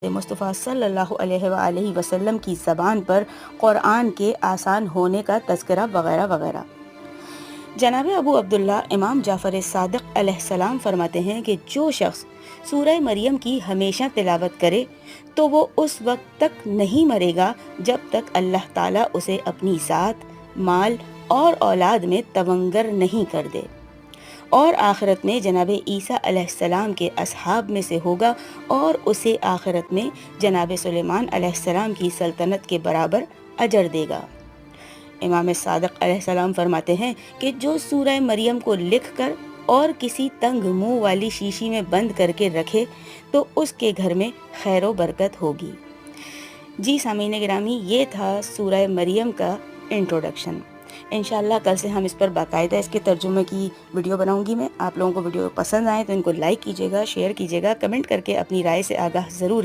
मुस्तफ़ा सल्लल्लाहु अलैहि वसल्लम की ज़बान पर क़ुरआन के आसान होने का तज़किरा वगैरह वगैरह। जनाब अबू अब्दुल्ला इमाम जाफ़र सादिक़ अलैहिस्सलाम फरमाते हैं कि जो शख्स सूरह मरियम की हमेशा तिलावत करे तो वो उस वक्त तक नहीं मरेगा जब तक अल्लाह ताला उसे अपनी ज़ात, माल और औलाद में तवंगर नहीं कर दे, और आखिरत में जनाब ईसा अलैहिस्सलाम के असहाब में से होगा और उसे आखिरत में जनाब सुलेमान अलैहिस्सलाम की सल्तनत के बराबर अजर देगा। इमाम सादिक़ अलैहिस्सलाम फरमाते हैं कि जो सूरह मरियम को लिख कर और किसी तंग मुंह वाली शीशी में बंद करके रखे तो उसके घर में खैर व बरकत होगी। जी सामीन गिरामी, ये था सूरह मरियम का इंट्रोडक्शन। इंशाल्लाह कल से हम इस पर बाकायदा इसके तर्जुमे की वीडियो बनाऊंगी मैं। आप लोगों को वीडियो पसंद आए तो इनको लाइक कीजिएगा, शेयर कीजिएगा, कमेंट करके अपनी राय से आगाह ज़रूर